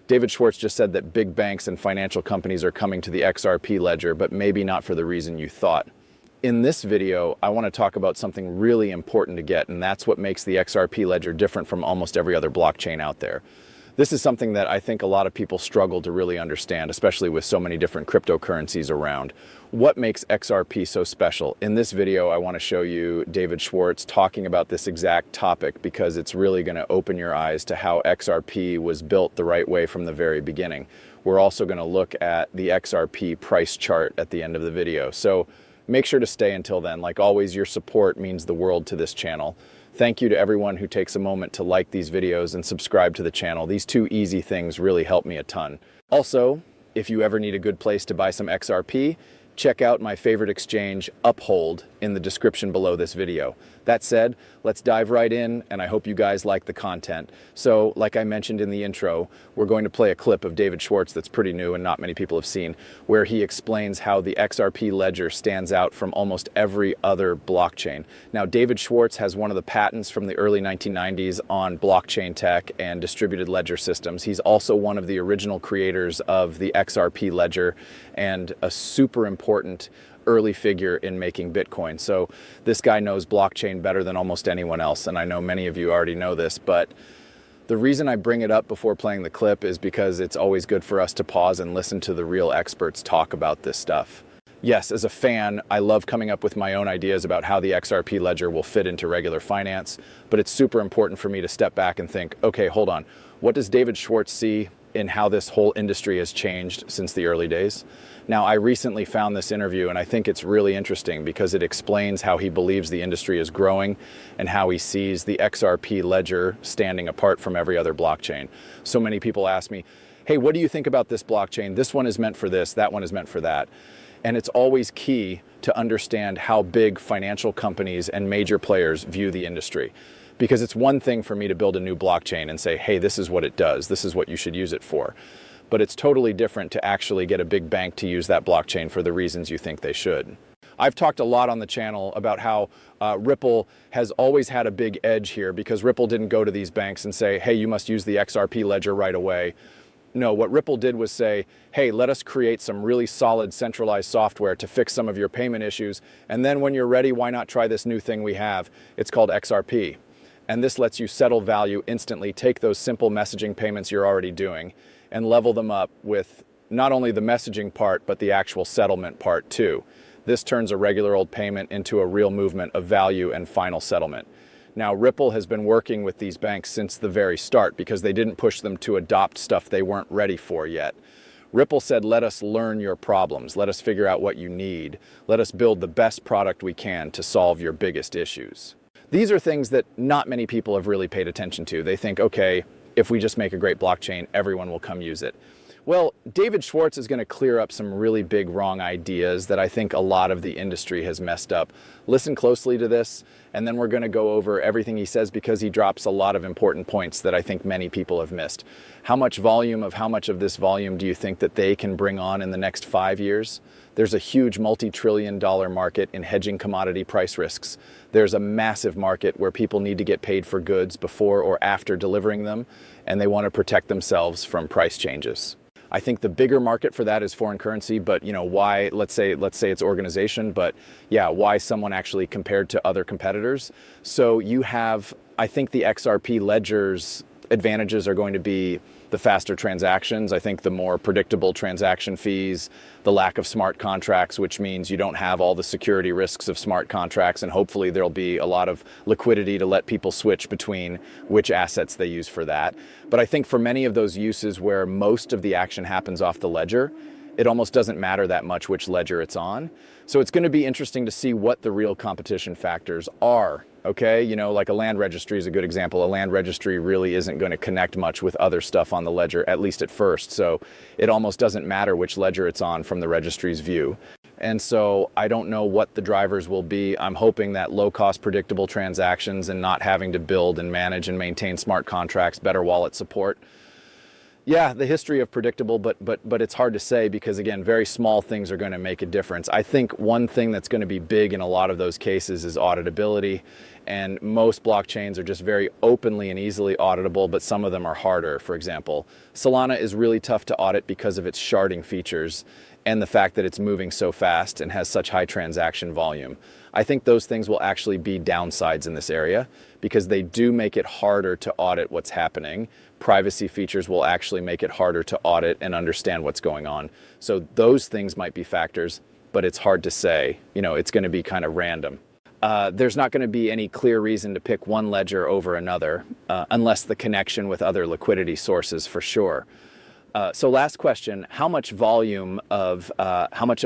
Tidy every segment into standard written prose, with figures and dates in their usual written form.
David Schwartz just said that big banks and financial companies are coming to the XRP ledger, but maybe not for the reason you thought. In this video, I want to talk about something really important to get, and that's what makes the XRP ledger different from almost every other blockchain out there. This is something that I think a lot of people struggle to really understand, especially with so many different cryptocurrencies around. What makes XRP so special? In this video, I want to show you David Schwartz talking about this exact topic because it's really going to open your eyes to how XRP was built the right way from the very beginning. We're also going to look at the XRP price chart at the end of the video. So make sure to stay until then. Like always, your support means the world to this channel. Thank you to everyone who takes a moment to like these videos and subscribe to the channel. These two easy things really help me a ton. Also, if you ever need a good place to buy some XRP, check out my favorite exchange, Uphold, in the description below this video. That said, let's dive right in, and I hope you guys like the content. So, like I mentioned in the intro, we're going to play a clip of David Schwartz that's pretty new and not many people have seen, where he explains how the XRP ledger stands out from almost every other blockchain. Now, David Schwartz has one of the patents from the early 1990s on blockchain tech and distributed ledger systems. He's also one of the original creators of the XRP ledger and a super important early figure in making Bitcoin. So this guy knows blockchain better than almost anyone else, and I know many of you already know this, but the reason I bring it up before playing the clip is because it's always good for us to pause and listen to the real experts talk about this stuff. Yes, as a fan, I love coming up with my own ideas about how the XRP ledger will fit into regular finance, but it's super important for me to step back and think, okay, hold on, what does David Schwartz see in how this whole industry has changed since the early days? Now, I recently found this interview, and I think it's really interesting because it explains how he believes the industry is growing and how he sees the XRP ledger standing apart from every other blockchain. So many people ask me, hey, what do you think about this blockchain? This one is meant for this, that one is meant for that. And it's always key to understand how big financial companies and major players view the industry. Because it's one thing for me to build a new blockchain and say, hey, this is what it does, this is what you should use it for. But it's totally different to actually get a big bank to use that blockchain for the reasons you think they should. I've talked a lot on the channel about how Ripple has always had a big edge here because Ripple didn't go to these banks and say, hey, you must use the XRP ledger right away. No, what Ripple did was say, hey, let us create some really solid centralized software to fix some of your payment issues. And then when you're ready, why not try this new thing we have? It's called XRP. And this lets you settle value instantly, take those simple messaging payments you're already doing, and level them up with not only the messaging part, but the actual settlement part too. This turns a regular old payment into a real movement of value and final settlement. Now, Ripple has been working with these banks since the very start because they didn't push them to adopt stuff they weren't ready for yet. Ripple said, let us learn your problems. Let us figure out what you need. Let us build the best product we can to solve your biggest issues. These are things that not many people have really paid attention to. They think, okay, if we just make a great blockchain, everyone will come use it. Well, David Schwartz is going to clear up some really big wrong ideas that I think a lot of the industry has messed up. Listen closely to this, and then we're going to go over everything he says because he drops a lot of important points that I think many people have missed. How much of this volume do you think that they can bring on in the next 5 years? There's a huge multi-trillion-dollar market in hedging commodity price risks. There's a massive market where people need to get paid for goods before or after delivering them, and they want to protect themselves from price changes. I think the bigger market for that is foreign currency, but why, let's say it's organization, but yeah, why someone actually compared to other competitors. So you have, I think the XRP ledger's advantages are going to be the faster transactions. I think the more predictable transaction fees, the lack of smart contracts, which means you don't have all the security risks of smart contracts, and hopefully there'll be a lot of liquidity to let people switch between which assets they use for that. But I think for many of those uses where most of the action happens off the ledger, it almost doesn't matter that much which ledger it's on. So it's going to be interesting to see what the real competition factors are. Okay, like a land registry is a good example. A land registry really isn't going to connect much with other stuff on the ledger, at least at first. So it almost doesn't matter which ledger it's on from the registry's view. And so I don't know what the drivers will be. I'm hoping that low-cost, predictable transactions and not having to build and manage and maintain smart contracts, better wallet support. Yeah, the history of predictable, but it's hard to say because again, very small things are going to make a difference. I think one thing that's going to be big in a lot of those cases is auditability, and most blockchains are just very openly and easily auditable, but some of them are harder. For example, Solana is really tough to audit because of its sharding features and the fact that it's moving so fast and has such high transaction volume. I think those things will actually be downsides in this area because they do make it harder to audit what's happening. Privacy features will actually make it harder to audit and understand what's going on. So those things might be factors, but it's hard to say. You know, it's going to be kind of random. There's not going to be any clear reason to pick one ledger over another unless the connection with other liquidity sources for sure. So last question, how much of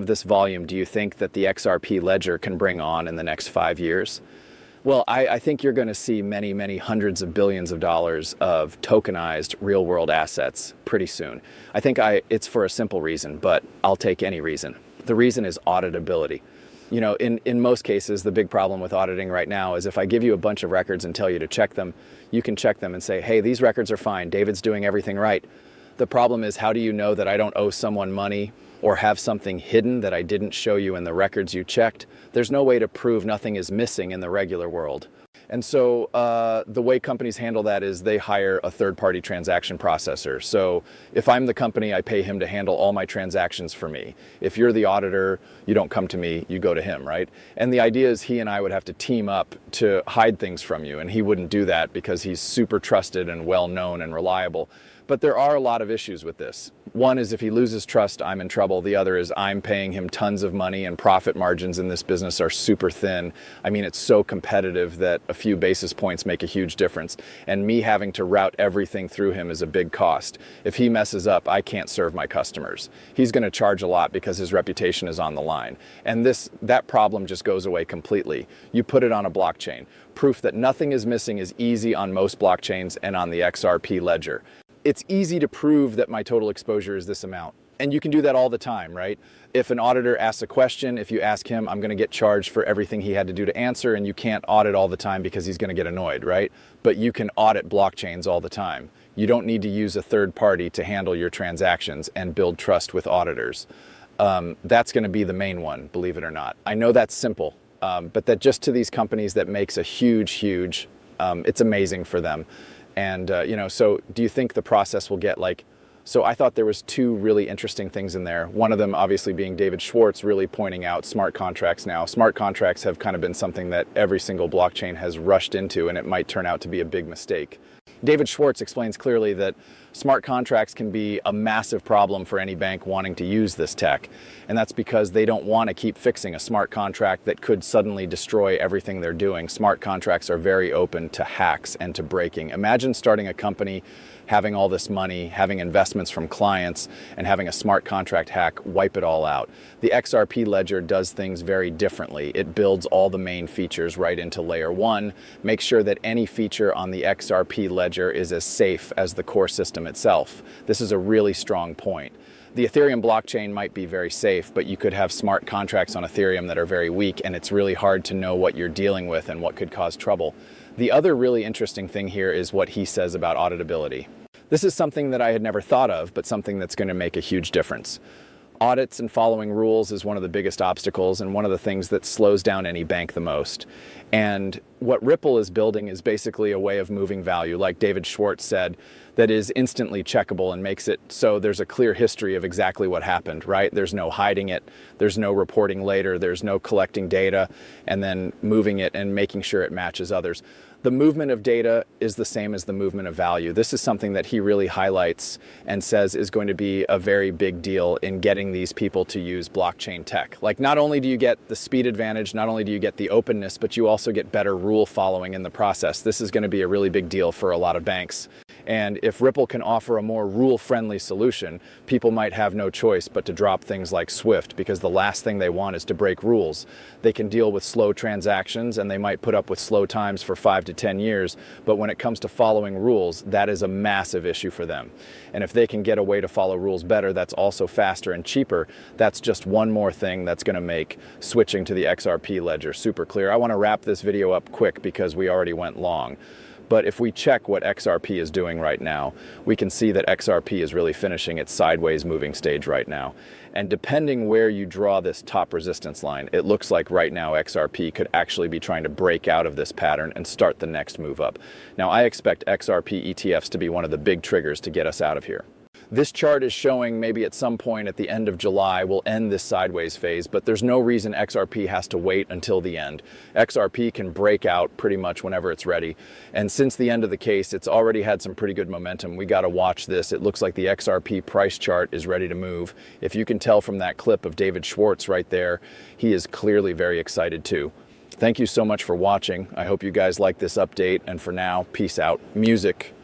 this volume do you think that the XRP ledger can bring on in the next 5 years? Well, I think you're going to see many, many hundreds of billions of dollars of tokenized real world assets pretty soon. I think it's for a simple reason, but I'll take any reason. The reason is auditability. You know, in most cases, the big problem with auditing right now is if I give you a bunch of records and tell you to check them, you can check them and say, hey, these records are fine. David's doing everything right. The problem is, how do you know that I don't owe someone money or have something hidden that I didn't show you in the records you checked? There's no way to prove nothing is missing in the regular world. And so the way companies handle that is they hire a third-party transaction processor. So if I'm the company, I pay him to handle all my transactions for me. If you're the auditor, you don't come to me, you go to him, right? And the idea is he and I would have to team up to hide things from you, and he wouldn't do that because he's super trusted and well-known and reliable. But there are a lot of issues with this. One is if he loses trust, I'm in trouble. The other is I'm paying him tons of money and profit margins in this business are super thin. I mean, it's so competitive that a few basis points make a huge difference. And me having to route everything through him is a big cost. If he messes up, I can't serve my customers. He's going to charge a lot because his reputation is on the line. And that problem just goes away completely. You put it on a blockchain. Proof that nothing is missing is easy on most blockchains and on the XRP ledger. It's easy to prove that my total exposure is this amount. And you can do that all the time, right? If an auditor asks a question, if you ask him, I'm going to get charged for everything he had to do to answer, and you can't audit all the time because he's going to get annoyed, right? But you can audit blockchains all the time. You don't need to use a third party to handle your transactions and build trust with auditors. That's going to be the main one, believe it or not. I know that's simple, but that just to these companies that makes a huge, it's amazing for them. And, so do you think the process will get so I thought there was two really interesting things in there. One of them obviously being David Schwartz really pointing out smart contracts now. Smart contracts have kind of been something that every single blockchain has rushed into, and it might turn out to be a big mistake. David Schwartz explains clearly that smart contracts can be a massive problem for any bank wanting to use this tech. And that's because they don't want to keep fixing a smart contract that could suddenly destroy everything they're doing. Smart contracts are very open to hacks and to breaking. Imagine starting a company, having all this money, having investments from clients, and having a smart contract hack wipe it all out. The XRP ledger does things very differently. It builds all the main features right into layer 1, makes sure that any feature on the XRP ledger is as safe as the core system itself. This is a really strong point. The Ethereum blockchain might be very safe, but you could have smart contracts on Ethereum that are very weak, and it's really hard to know what you're dealing with and what could cause trouble. The other really interesting thing here is what he says about auditability. This is something that I had never thought of, but something that's going to make a huge difference. Audits and following rules is one of the biggest obstacles and one of the things that slows down any bank the most. And what Ripple is building is basically a way of moving value, like David Schwartz said, that is instantly checkable and makes it so there's a clear history of exactly what happened, right? There's no hiding it, there's no reporting later, there's no collecting data and then moving it and making sure it matches others. The movement of data is the same as the movement of value. This is something that he really highlights and says is going to be a very big deal in getting these people to use blockchain tech. Like, not only do you get the speed advantage, not only do you get the openness, but you also get better rule following in the process. This is going to be a really big deal for a lot of banks. And if Ripple can offer a more rule-friendly solution, people might have no choice but to drop things like Swift, because the last thing they want is to break rules. They can deal with slow transactions and they might put up with slow times for 5 to 10 years, but when it comes to following rules, that is a massive issue for them. And if they can get a way to follow rules better that's also faster and cheaper, that's just one more thing that's going to make switching to the XRP ledger super clear. I want to wrap this video up quick because we already went long. But if we check what XRP is doing right now, we can see that XRP is really finishing its sideways moving stage right now. And depending where you draw this top resistance line, it looks like right now XRP could actually be trying to break out of this pattern and start the next move up. Now, I expect XRP ETFs to be one of the big triggers to get us out of here. This chart is showing maybe at some point at the end of July we'll end this sideways phase, but there's no reason XRP has to wait until the end. XRP can break out pretty much whenever it's ready. And since the end of the case, it's already had some pretty good momentum. We got to watch this. It looks like the XRP price chart is ready to move. If you can tell from that clip of David Schwartz right there, he is clearly very excited too. Thank you so much for watching. I hope you guys like this update. And for now, peace out. Music.